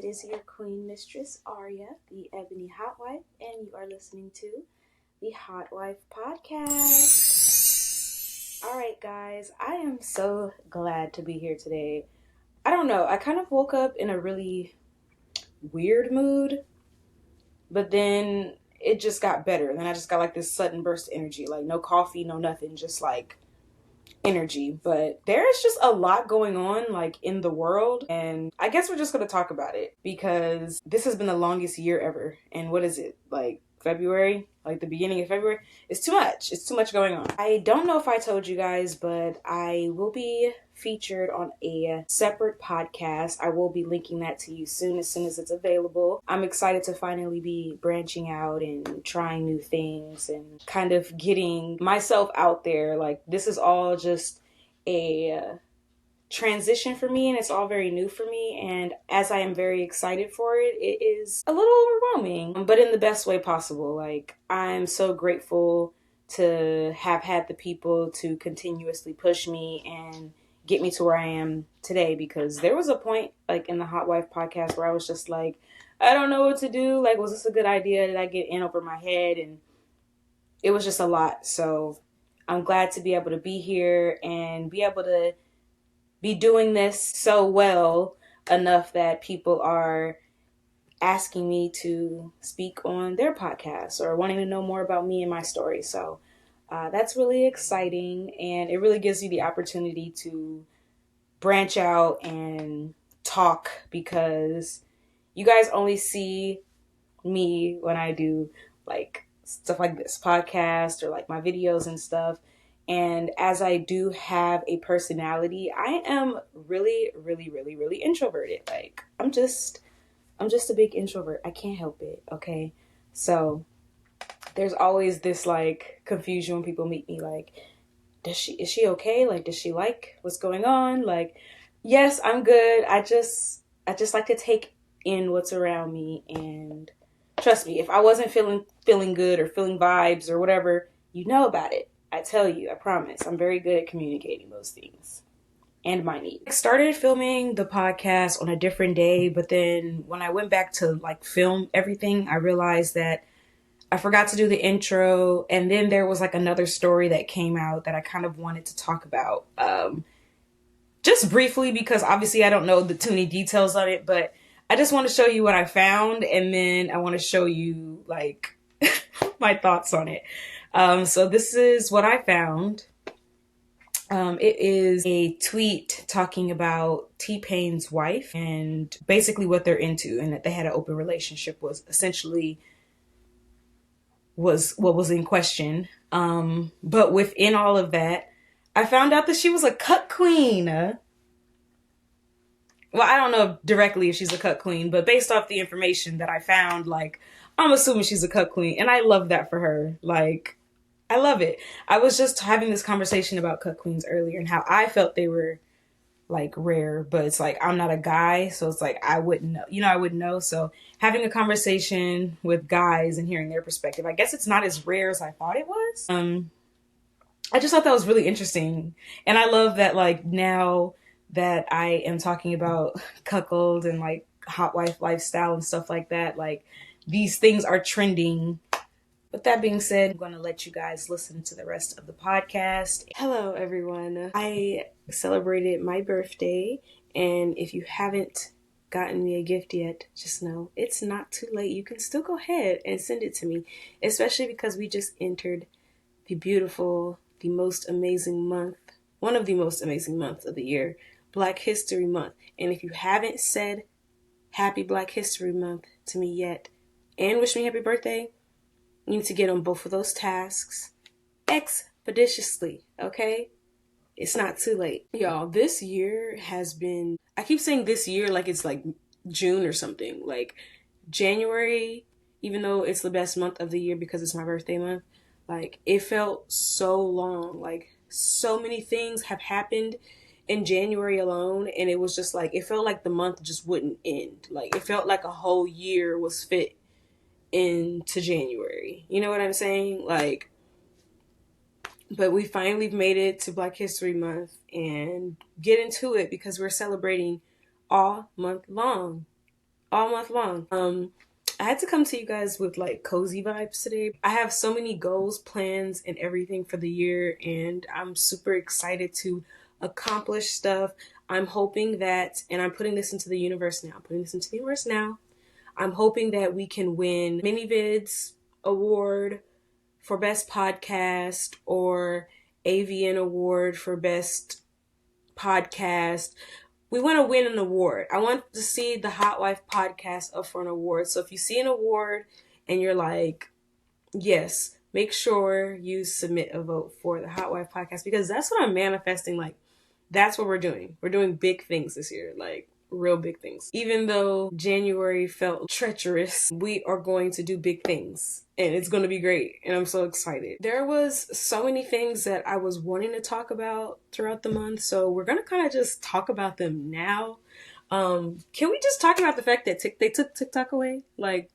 It is your queen mistress, Aria, the Ebony Hot Wife, and you are listening to the Hot Wife Podcast. Alright guys, I am so glad to be here today. I don't know, I kind of woke up in a really weird mood, but then it just got better. Then I just got like this sudden burst of energy, like no coffee, no nothing, just like energy. But there's just a lot going on like in the world, and I guess we're just going to talk about it because this has been the longest year ever. And what is it, like February, like the beginning of February? It's too much going on. I don't know if I told you guys, but I will be featured on a separate podcast. I will be linking that to you soon as it's available. I'm excited to finally be branching out and trying new things and kind of getting myself out there. Like, this is all just a transition for me, and it's all very new for me, and as I am very excited for it, it is a little overwhelming, but in the best way possible. Like, I'm so grateful to have had the people to continuously push me and get me to where I am today, because there was a point like in the Hot Wife podcast where I was just like, I don't know what to do. Like, was this a good idea? Did I get in over my head? And it was just a lot. So I'm glad to be able to be here and be able to be doing this so well enough that people are asking me to speak on their podcast or wanting to know more about me and my story. So that's really exciting, and it really gives you the opportunity to branch out and talk, because you guys only see me when I do like stuff like this podcast or like my videos and stuff. And as I do have a personality, I am really, really, really, really introverted. Like, I'm just a big introvert. I can't help it. Okay. So there's always this like confusion when people meet me. Like, is she okay? Like, does she like what's going on? Like, yes, I'm good. I just like to take in what's around me, and trust me, if I wasn't feeling good or feeling vibes or whatever, you know about it. I tell you, I promise. I'm very good at communicating those things and my needs. I started filming the podcast on a different day, but then when I went back to like film everything, I realized that I forgot to do the intro, and then there was like another story that came out that I kind of wanted to talk about. Just briefly, because obviously I don't know too many details on it, but I just want to show you what I found, and then I want to show you like my thoughts on it. So this is what I found. It is a tweet talking about T-Pain's wife and basically what they're into, and that they had an open relationship was essentially what was in question. But within all of that, I found out that she was a Cuck queen. Well, I don't know directly if she's a Cuck queen, but based off the information that I found, like, I'm assuming she's a Cuck queen, and I love that for her. Like, I love it. I was just having this conversation about Cuck queens earlier and how I felt they were like rare, but it's like, I'm not a guy, so it's like I wouldn't know. I wouldn't know. So having a conversation with guys and hearing their perspective, I guess it's not as rare as I thought it was. I just thought that was really interesting. And I love that, like, now that I am talking about cuckold and like hot wife lifestyle and stuff like that, like, these things are trending. With that being said, I'm going to let you guys listen to the rest of the podcast. Hello, everyone. I celebrated my birthday, and if you haven't gotten me a gift yet, just know it's not too late. You can still go ahead and send it to me, especially because we just entered the beautiful, the most amazing month, one of the most amazing months of the year, Black History Month. And if you haven't said Happy Black History Month to me yet and wish me happy birthday, you need to get on both of those tasks expeditiously, okay? It's not too late. Y'all, this year has been, I keep saying this year like it's like June or something. Like, January, even though it's the best month of the year because it's my birthday month, like, it felt so long. Like, so many things have happened in January alone, and it was just like, it felt like the month just wouldn't end. Like, it felt like a whole year was fit into January. You know what I'm saying? Like, but we finally made it to Black History Month and get into it because we're celebrating all month long. all month long. I had to come to you guys with like cozy vibes today. I have so many goals, plans, and everything for the year, and I'm super excited to accomplish stuff. I'm hoping that, and I'm putting this into the universe now. I'm hoping that we can win Minivids Award for Best Podcast or AVN Award for Best Podcast. We want to win an award. I want to see the Hot Wife podcast up for an award. So if you see an award and you're like, yes, make sure you submit a vote for the Hot Wife podcast, because that's what I'm manifesting. Like, that's what we're doing. We're doing big things this year, like real big things. Even though January felt treacherous, we are going to do big things and it's going to be great. And I'm so excited. There was so many things that I was wanting to talk about throughout the month. So we're going to kind of just talk about them now. Can we just talk about the fact that they took TikTok away? Like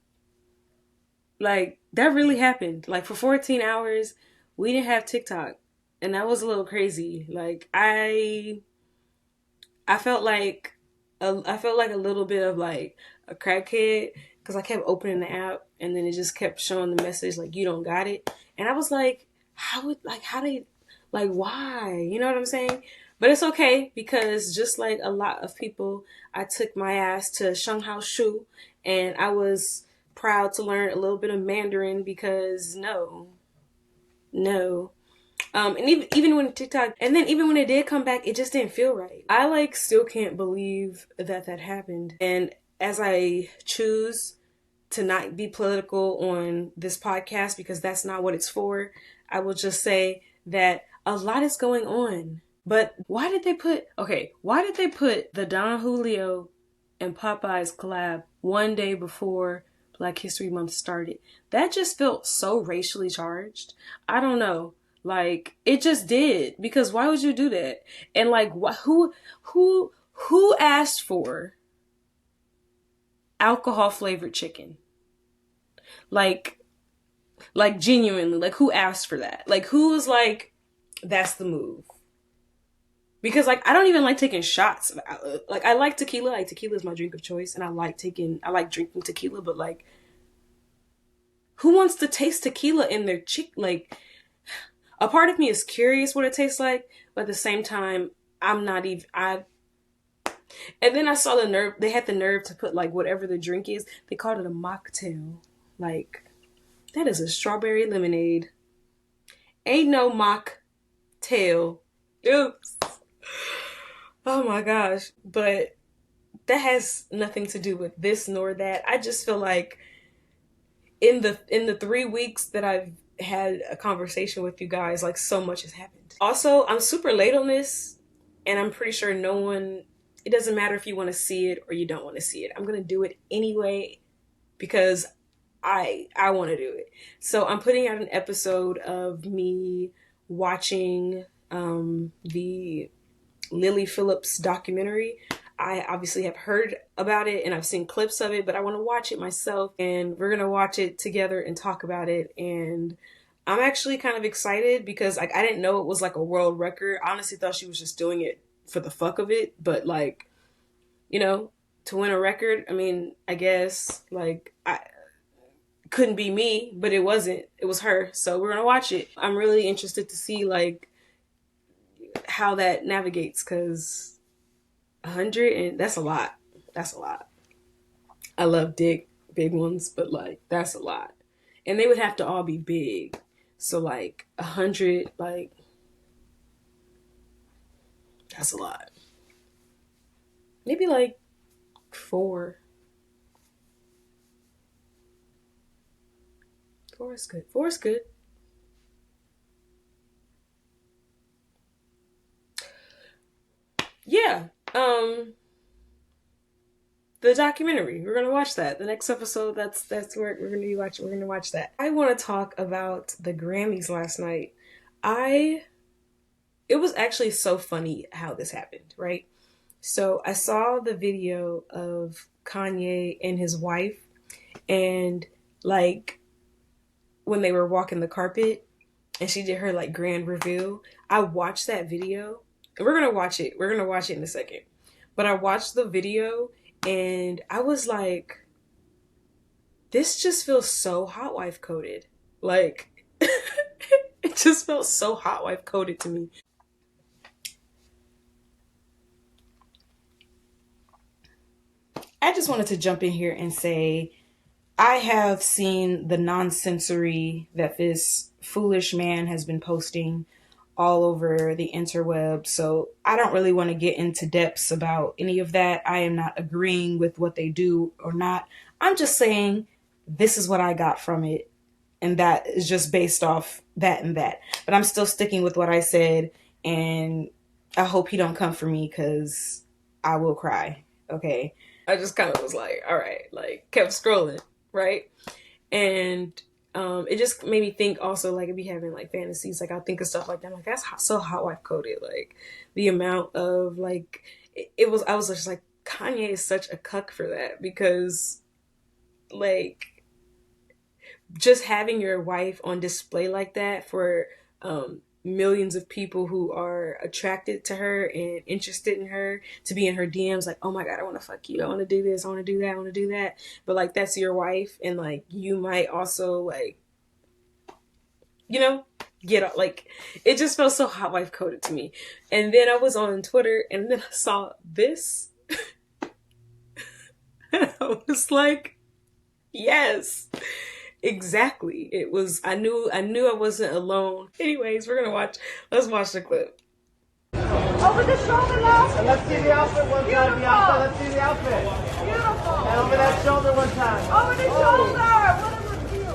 that really happened. Like for 14 hours, we didn't have TikTok. And that was a little crazy. Like I felt like a little bit of like a crackhead, because I kept opening the app and then it just kept showing the message like, you don't got it. And I was like, why? You know what I'm saying? But it's okay, because just like a lot of people, I took my ass to Shanghai Shu and I was proud to learn a little bit of Mandarin, because no. And even when TikTok, and then even when it did come back, it just didn't feel right. I like still can't believe that happened. And as I choose to not be political on this podcast, because that's not what it's for, I will just say that a lot is going on. But why did they put the Don Julio and Popeyes collab one day before Black History Month started? That just felt so racially charged. I don't know. Like, it just did. Because why would you do that? And like, who asked for alcohol flavored chicken? Like genuinely, like who asked for that? Like who was like, that's the move? Because like, I don't even like taking shots. Like I like tequila. Like tequila is my drink of choice, and I like drinking tequila. But like, who wants to taste tequila in their like? A part of me is curious what it tastes like, but at the same time, I'm not even. And then I saw the nerve. They had the nerve to put like whatever the drink is. They called it a mocktail. Like, that is a strawberry lemonade. Ain't no mocktail. Oops. Oh my gosh. But that has nothing to do with this nor that. I just feel like in the 3 weeks that I've had a conversation with you guys, like so much has happened. Also, I'm super late on this, and I'm pretty sure it doesn't matter if you want to see it or you don't want to see it. I'm going to do it anyway because I want to do it. So I'm putting out an episode of me watching the Lily Phillips documentary. I obviously have heard about it and I've seen clips of it, but I want to watch it myself, and we're going to watch it together and talk about it. And I'm actually kind of excited because like I didn't know it was like a world record. I honestly thought she was just doing it for the fuck of it, but like, you know, to win a record, I mean, I guess like couldn't be me, but it wasn't. It was her. So we're going to watch it. I'm really interested to see like how that navigates, because 100, and that's a lot. I love big ones, but like that's a lot, and they would have to all be big. So like 100, like that's a lot. Maybe like 4. 4 is good. 4 is good. Yeah. The documentary. We're gonna watch that. The next episode, that's where we're gonna be watching. We're gonna watch that. I want to talk about the Grammys last night. It was actually so funny how this happened, right? So I saw the video of Kanye and his wife, and like when they were walking the carpet and she did her like grand reveal. I watched that video. We're gonna watch it in a second. But I watched the video And I was like, this just feels so hot wife coded. Like, it just felt so hot wife coded to me. I just wanted to jump in here and say, I have seen the nonsensory that this foolish man has been posting all over the interweb. So I don't really want to get into depths about any of that. I am not agreeing with what they do or not. I'm just saying this is what I got from it. And that is just based off that and that. But I'm still sticking with what I said. And I hope he don't come for me because I will cry. Okay. I just kind of was like, all right, like kept scrolling. Right. And it just made me think also, like, if you having like fantasies, like I'll think of stuff like that. I'm like, that's so hot wife coded. Like the amount of like, I was just like, Kanye is such a cuck for that, because like just having your wife on display like that for millions of people who are attracted to her and interested in her to be in her DMs like, oh my God, I want to fuck you. I want to do this. I want to do that. I want to do that. But like, that's your wife. And like, you might also like, you know, get up. Like, it just felt so hot wife coded to me. And then I was on Twitter and then I saw this. And I was like, yes. Exactly. It was, I knew I wasn't alone. Anyways, let's watch the clip. Over the shoulder now. And let's see the outfit one time, Bianca. Let's see the outfit. Beautiful. And over that shoulder one time. Over the shoulder. What a review.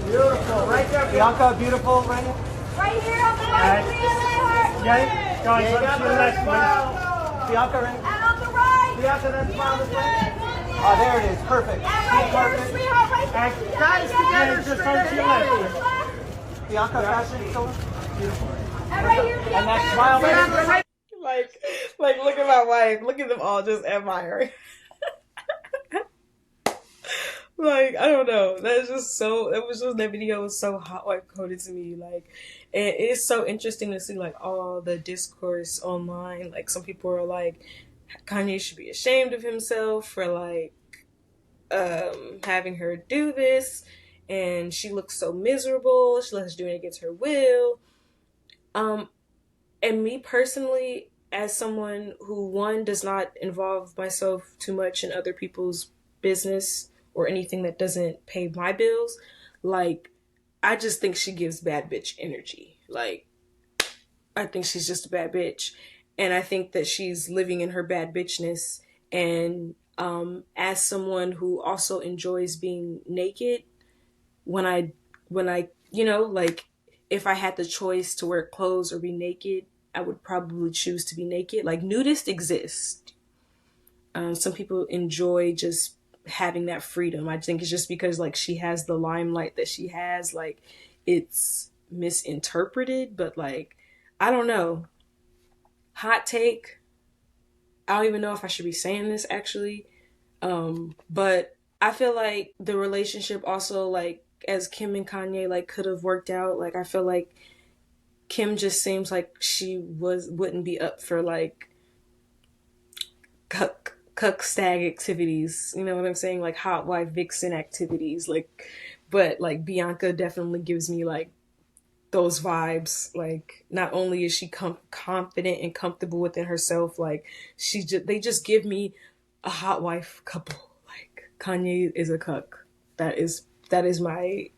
Beautiful. Right there, Bianca. Beautiful. Right here. Right here on the right, please. Yeah. Guys, let's see the next one. Bianca, right? And on the right. Bianca, that smile this way. Oh, there it is. Perfect. And right here, sweetheart. Right there. Guys, together. Just turn to your left. Bianca, fashion shoulder. Beautiful. And right here, and that smile right. Like, look at my wife. Look at them all just admiring. Like, I don't know. That video was so hot wife coded to me. Like, and it's so interesting to see like all the discourse online. Like, some people are like, Kanye should be ashamed of himself for like having her do this, and she looks so miserable. She's doing it against her will. And me personally, as someone who, one, does not involve myself too much in other people's business or anything that doesn't pay my bills, like, I just think she gives bad bitch energy. Like, I think she's just a bad bitch. And I think that she's living in her bad bitchness. And as someone who also enjoys being naked, when I, you know, like, if I had the choice to wear clothes or be naked, I would probably choose to be naked. Like, nudists exist. Some people enjoy just having that freedom. I think it's just because, like, she has the limelight that she has. Like, it's misinterpreted, but, like, I don't know. Hot take. I don't even know if I should be saying this, actually. But I feel like the relationship also, like, as Kim and Kanye, like, could have worked out. Like, I feel like Kim just seems like she wouldn't be up for, like, cuck stag activities. You know what I'm saying? Like, hot wife vixen activities. Like, but, like, Bianca definitely gives me, like, those vibes. Like, not only is she confident and comfortable within herself, like, they just give me a hot wife couple. Like, Kanye is a cuck. That is my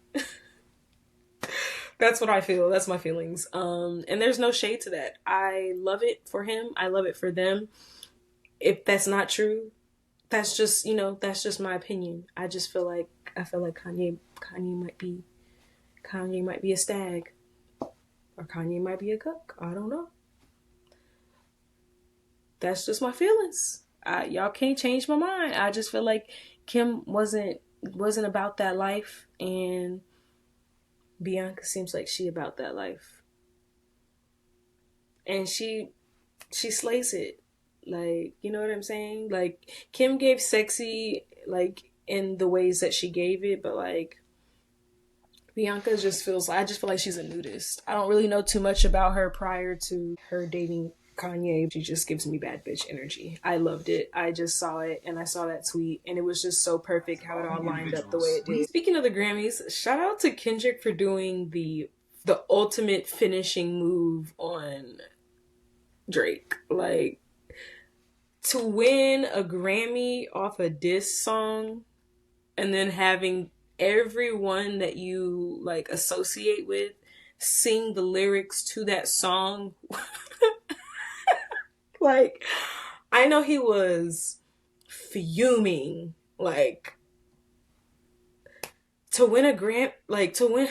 that's what I feel. That's my feelings. And there's no shade to that. I love it for him. I love it for them. If that's not true, that's just, you know, that's just my opinion. I feel like Kanye might be a stag, or Kanye might be a cuck. I don't know. That's just my feelings. Y'all can't change my mind. I just feel like Kim wasn't about that life, and Bianca seems like she about that life, and she slays it. Like, you know what I'm saying? Like, Kim gave sexy, like, in the ways that she gave it, but, like, Bianca I just feel like she's a nudist. I don't really know too much about her prior to her dating Kanye, she just gives me bad bitch energy. I loved it. I just saw it and I saw that tweet and it was just so perfect how it all lined up the way it did. Speaking of the Grammys, shout out to Kendrick for doing the ultimate finishing move on Drake. Like, to win a Grammy off a diss song and then having everyone that you like associate with sing the lyrics to that song. Like, I know he was fuming, like, to win a grant, like, to win,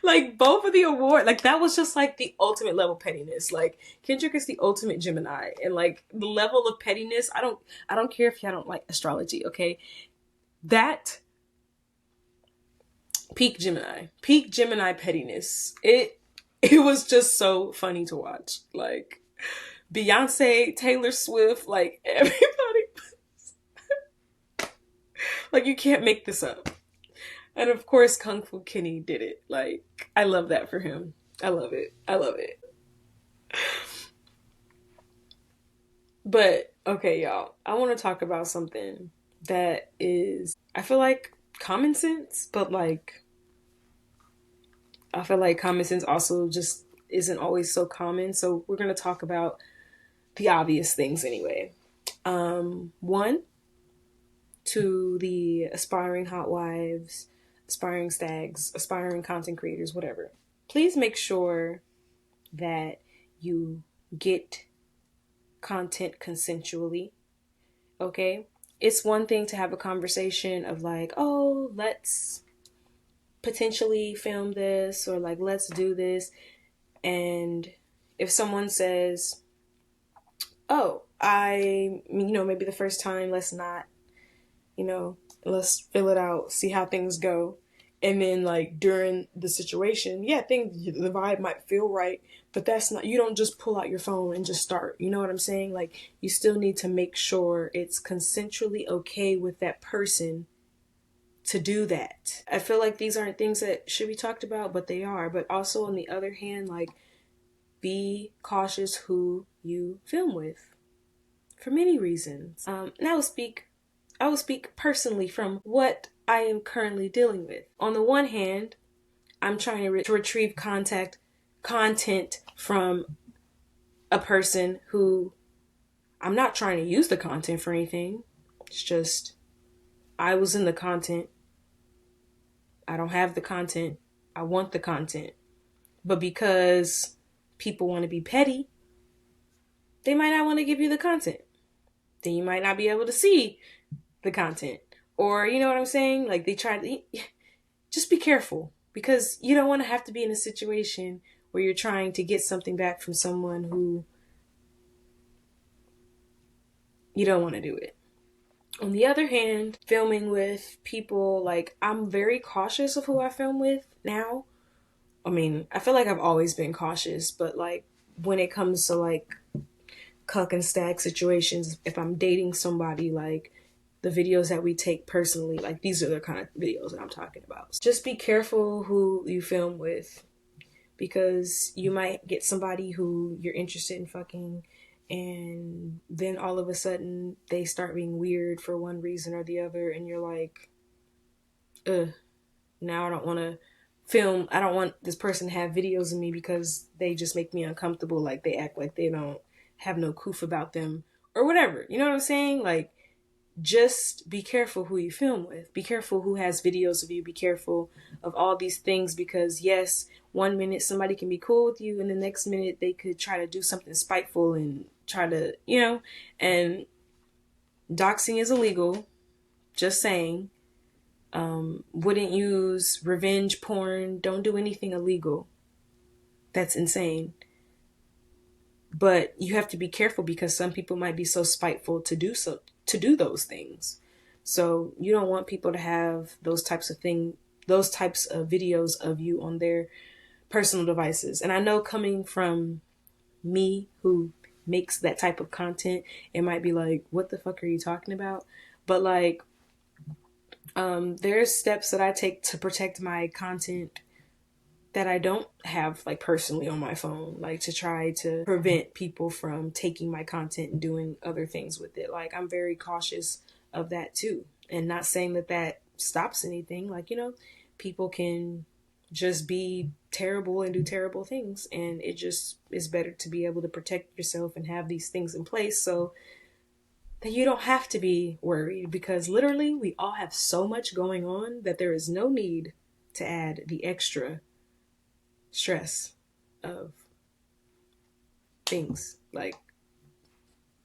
like, both of the award, like, that was just, like, the ultimate level of pettiness. Like, Kendrick is the ultimate Gemini, and, like, the level of pettiness, I don't care if y'all don't like astrology, okay? That, peak Gemini pettiness, it was just so funny to watch, like, Beyonce, Taylor Swift, like everybody. Like, you can't make this up. And of course, Kung Fu Kenny did it. Like, I love that for him. I love it. But, okay, y'all. I want to talk about something that is, I feel like, common sense, but like, I feel like common sense also just isn't always so common. So we're going to talk about the obvious things anyway. One, to the aspiring hot wives, aspiring stags, aspiring content creators, whatever. Please make sure that you get content consensually, okay? It's one thing to have a conversation of like, oh, let's potentially film this, or like, let's do this. And if someone says, oh, maybe the first time, let's not, let's fill it out, see how things go. And then like during the situation, the vibe might feel right, but that's not, you don't just pull out your phone and just start, you know what I'm saying? Like, you still need to make sure it's consensually okay with that person to do that. I feel like these aren't things that should be talked about, but they are. But also on the other hand, like, be cautious who you film with for many reasons. And I will speak personally from what I am currently dealing with. On the one hand, I'm trying to retrieve content from a person who I'm not trying to use the content for anything. It's just, I was in the content. I don't have the content. I want the content. But because people want to be petty, they might not want to give you the content. Then you might not be able to see the content. Or, you know what I'm saying? Like, they try to... Just be careful. Because you don't want to have to be in a situation where you're trying to get something back from someone who... you don't want to do it. On the other hand, filming with people, like, I'm very cautious of who I film with now. I mean, I feel like I've always been cautious, but like, when it comes to like cuck and stag situations, if I'm dating somebody, like, the videos that we take personally, like, these are the kind of videos that I'm talking about. Just be careful who you film with, because you might get somebody who you're interested in fucking, and then all of a sudden they start being weird for one reason or the other, and you're like, now I don't want to film. I don't want this person to have videos of me because they just make me uncomfortable. Like, they act like they don't have no coof about them or whatever. You know what I'm saying? Like, just be careful who you film with. Be careful who has videos of you. Be careful of all these things, because yes, one minute somebody can be cool with you and the next minute they could try to do something spiteful and try to, and doxing is illegal. Just saying. Wouldn't use revenge porn. Don't do anything illegal. That's insane. But you have to be careful, because some people might be so spiteful to do those things. So you don't want people to have those types of videos of you on their personal devices. And I know, coming from me who makes that type of content, it might be like, what the fuck are you talking about? But like, there's steps that I take to protect my content that I don't have like personally on my phone, like to try to prevent people from taking my content and doing other things with it. Like I'm very cautious of that too. And not saying that that stops anything. Like, you know, people can just be terrible and do terrible things. And it just is better to be able to protect yourself and have these things in place so that you don't have to be worried, because literally we all have so much going on that there is no need to add the extra stress of things. Like,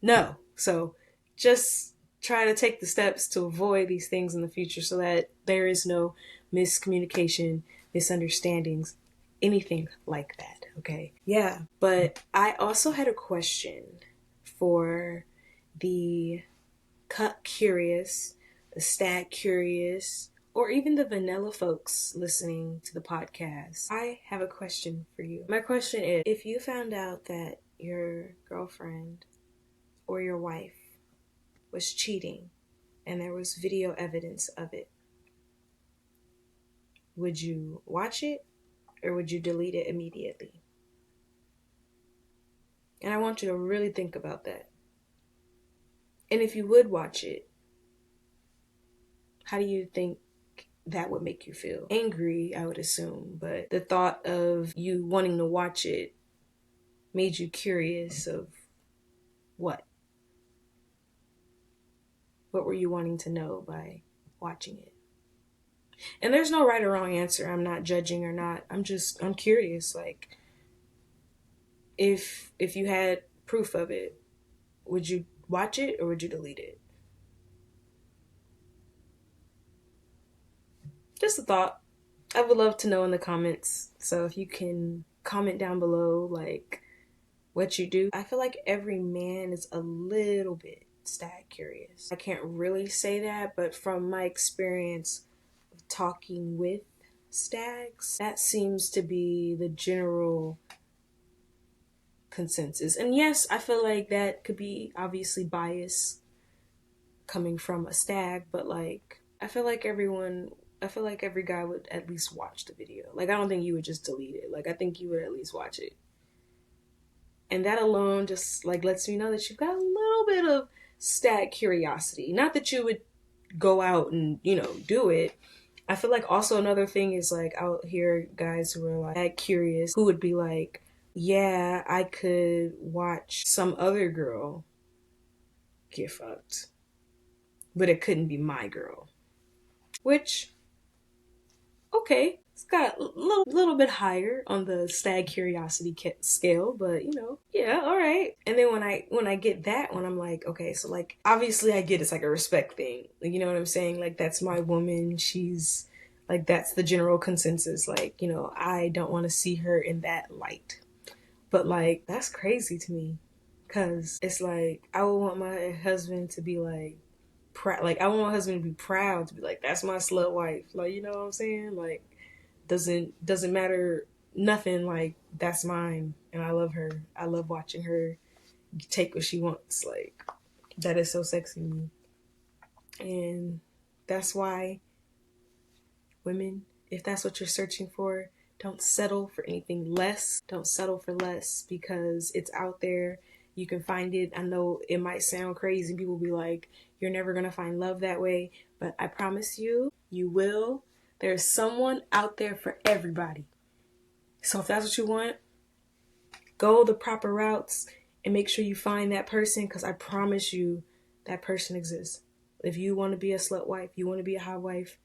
no. So just try to take the steps to avoid these things in the future so that there is no miscommunication, misunderstandings, anything like that. Okay. Yeah. But I also had a question for the Cuck curious, the stag curious, or even the vanilla folks listening to the podcast. I have a question for you. My question is, if you found out that your girlfriend or your wife was cheating and there was video evidence of it, would you watch it or would you delete it immediately? And I want you to really think about that. And if you would watch it, how do you think that would make you feel? Angry, I would assume, but the thought of you wanting to watch it made you curious of what? What were you wanting to know by watching it? And there's no right or wrong answer. I'm not judging or not. I'm curious. Like, if you had proof of it, would you watch it or would you delete it? Just a thought. I would love to know in the comments. So if you can comment down below, like, what you do. I feel like every man is a little bit stag curious. I can't really say that, but from my experience of talking with stags, that seems to be the general consensus. And yes, I feel like that could be obviously bias coming from a stag, but like, I feel like every guy would at least watch the video. Like, I don't think you would just delete it. Like, I think you would at least watch it. And that alone just like lets me know that you've got a little bit of stag curiosity. Not that you would go out and, you know, do it. I feel like also another thing is like, I'll hear guys who are like curious who would be like, yeah, I could watch some other girl get fucked, but it couldn't be my girl. Which, okay, it's got a little bit higher on the stag curiosity scale, but you know, yeah, all right. And then when I get that one, I'm like, okay, so like, obviously I get it's like a respect thing. Like, you know what I'm saying? Like, that's my woman. She's like, that's the general consensus. Like, you know, I don't want to see her in that light. But like, that's crazy to me, because it's like, I would want my husband to be like, like, I want my husband to be proud, to be like, that's my slut wife. Like, you know what I'm saying? Like, doesn't matter nothing. Like, that's mine, and I love her. I love watching her take what she wants. Like, that is so sexy to me. And that's why women, if that's what you're searching for, don't settle for anything less. Don't settle for less, because it's out there. You can find it. I know it might sound crazy. People be like, you're never going to find love that way. But I promise you, you will. There's someone out there for everybody. So if that's what you want, go the proper routes and make sure you find that person, because I promise you that person exists. If you want to be a slut wife, you want to be a hot wife,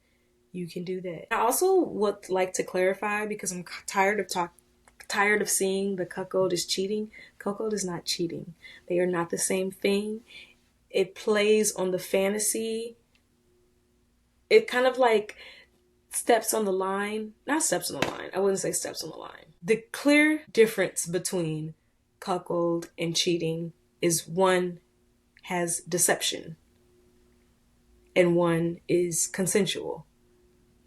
you can do that. I also would like to clarify, because I'm tired of seeing the cuckold is cheating. Cuckold is not cheating. They are not the same thing. It plays on the fantasy. It kind of like steps on the line. Not steps on the line. I wouldn't say steps on the line. The clear difference between cuckold and cheating is one has deception and one is consensual.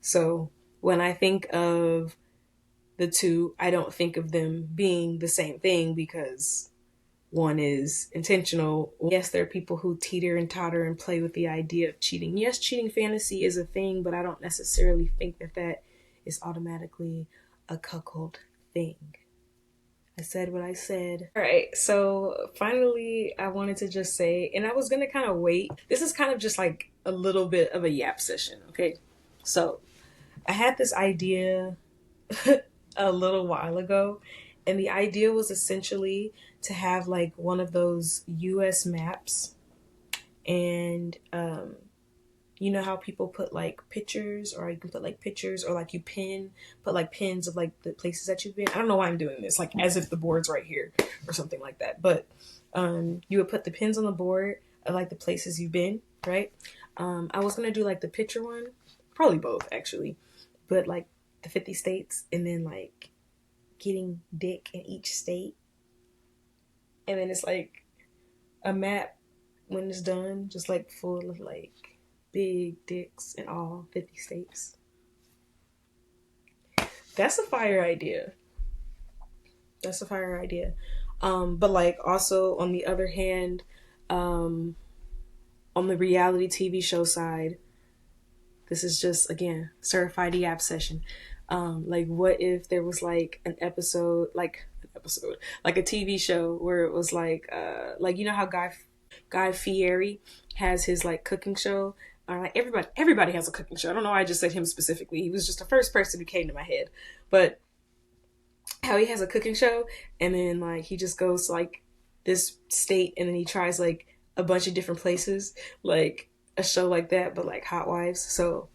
So when I think of the two, I don't think of them being the same thing, because one is intentional. Yes, there are people who teeter and totter and play with the idea of cheating. Yes, cheating fantasy is a thing, but I don't necessarily think that that is automatically a cuckold thing. I said what I said. All right, so finally, I wanted to just say, and I was gonna kind of wait. This is kind of just like a little bit of a yap session, okay? So I had this idea a little while ago, and the idea was essentially to have like one of those US maps, and you know how people put like pictures, or you can put like pictures, or like you put like pins of like the places that you've been. I don't know why I'm doing this, like as if the board's right here or something like that. But you would put the pins on the board of like the places you've been, right? I was gonna do like the picture one, probably both actually, but like the 50 states, and then like getting dick in each state, and then it's like a map when it's done, just like full of like big dicks in all 50 states. That's a fire idea. That's a fire idea. But like also on the other hand, on the reality TV show side, this is just again certified yap session. Like what if there was like an episode, like a TV show where it was like you know how Guy Fieri has his like cooking show. Like everybody has a cooking show. I don't know why I just said him specifically. He was just the first person who came to my head. But how he has a cooking show, and then like he just goes to like this state, and then he tries like a bunch of different places, like a show like that, but like hot wives. So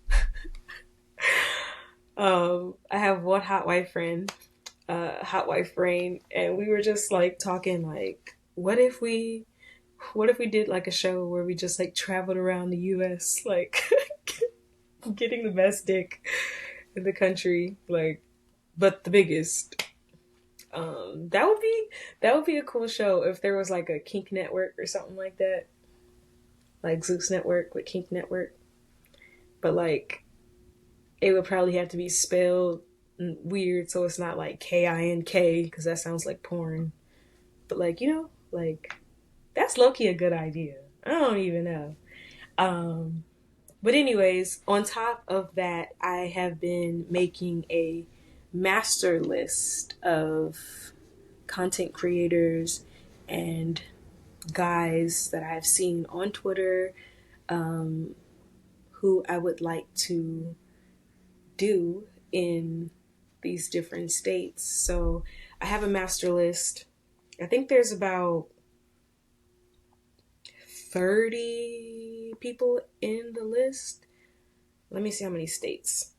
I have one hot wife friend, hot wife brain, and we were just like talking like, what if we did like a show where we just like traveled around the US, like getting the best dick in the country, like, but the biggest. That would be a cool show if there was like a kink network or something like that, like Zeus Network with Kink Network, but like it would probably have to be spelled weird, so it's not like KINK, because that sounds like porn, but like, you know, like that's low-key a good idea. I don't even know. But anyways, on top of that, I have been making a master list of content creators and guys that I've seen on Twitter, who I would like to do in these different states. So I have a master list. I think there's about 30 people in the list. Let me see how many states.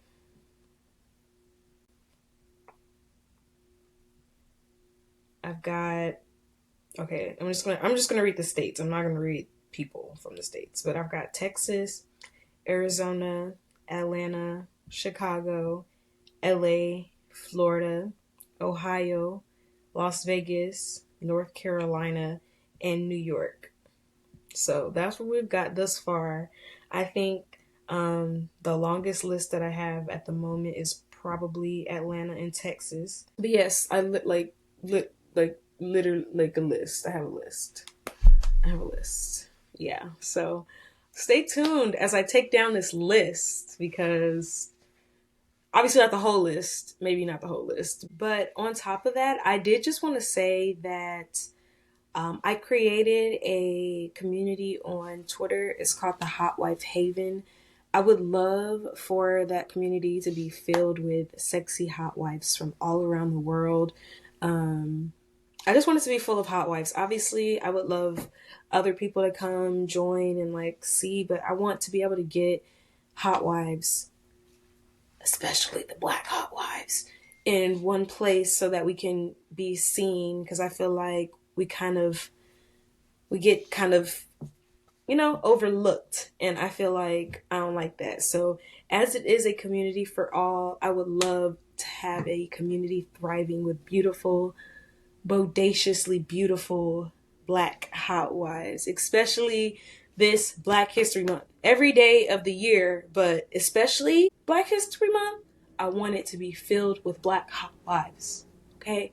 I've got, okay, I'm just gonna read the states. I'm not gonna read people from the states, but I've got Texas, Arizona, Atlanta, Chicago, LA, Florida, Ohio, Las Vegas, North Carolina, and New York. So that's what we've got thus far. I think the longest list that I have at the moment is probably Atlanta and Texas. But yes, I literally like a list. I have a list. Yeah. So stay tuned as I take down this list, because obviously not the whole list, maybe not the whole list. But on top of that, I did just want to say that I created a community on Twitter. It's called the Hot Wife Haven. I would love for that community to be filled with sexy hot wives from all around the world. I just want it to be full of hot wives. Obviously, I would love other people to come join and like see, but I want to be able to get hot wives, especially the Black hot wives, in one place so that we can be seen, because I feel like we get kind of, you know, overlooked, and I feel like I don't like that. So as it is a community for all, I would love to have a community thriving with beautiful, bodaciously beautiful Black hot wives, especially this Black History Month. Every day of the year, but especially Black History Month, I want it to be filled with Black hot wives. Okay?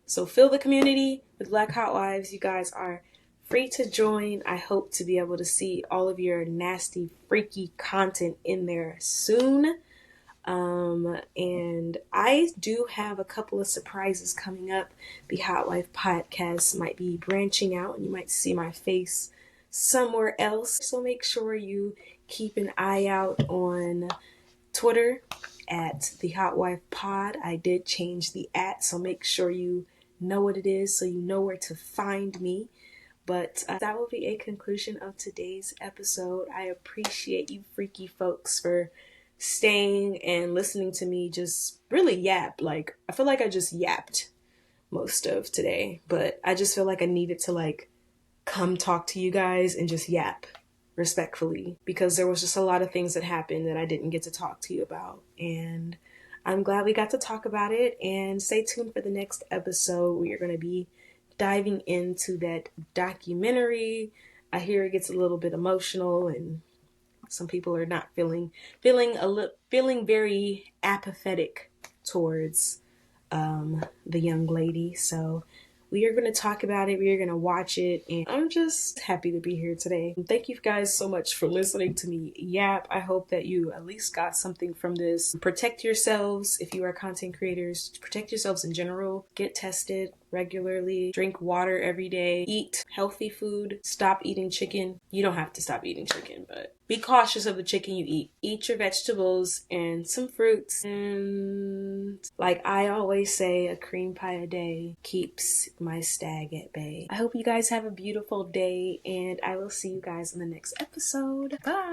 So fill the community with Black hot wives. You guys are free to join. I hope to be able to see all of your nasty, freaky content in there soon. And I do have a couple of surprises coming up. The Hot Wife podcast might be branching out, and you might see my face somewhere else. So make sure you keep an eye out on Twitter at the Hot Wife Pod. I did change the @ so make sure you know what it is so you know where to find me. But that will be a conclusion of today's episode. I appreciate you freaky folks for staying and listening to me just really yap. Like, I feel like I just yapped most of today, but I just feel like I needed to like come talk to you guys and just yap respectfully, because there was just a lot of things that happened that I didn't get to talk to you about, and I'm glad we got to talk about it. And stay tuned for the next episode. We are going to be diving into that documentary. I hear it gets a little bit emotional, and some people are not feeling very apathetic towards the young lady. So we are going to talk about it. We are going to watch it. And I'm just happy to be here today. Thank you guys so much for listening to me yap. I hope that you at least got something from this. Protect yourselves if you are content creators. Protect yourselves in general. Get tested regularly. Drink water every day. Eat healthy food. Stop eating chicken. You don't have to stop eating chicken, but be cautious of the chicken you eat. Eat your vegetables and some fruits. And like I always say, a cream pie a day keeps my stag at bay. I hope you guys have a beautiful day, and I will see you guys in the next episode. Bye!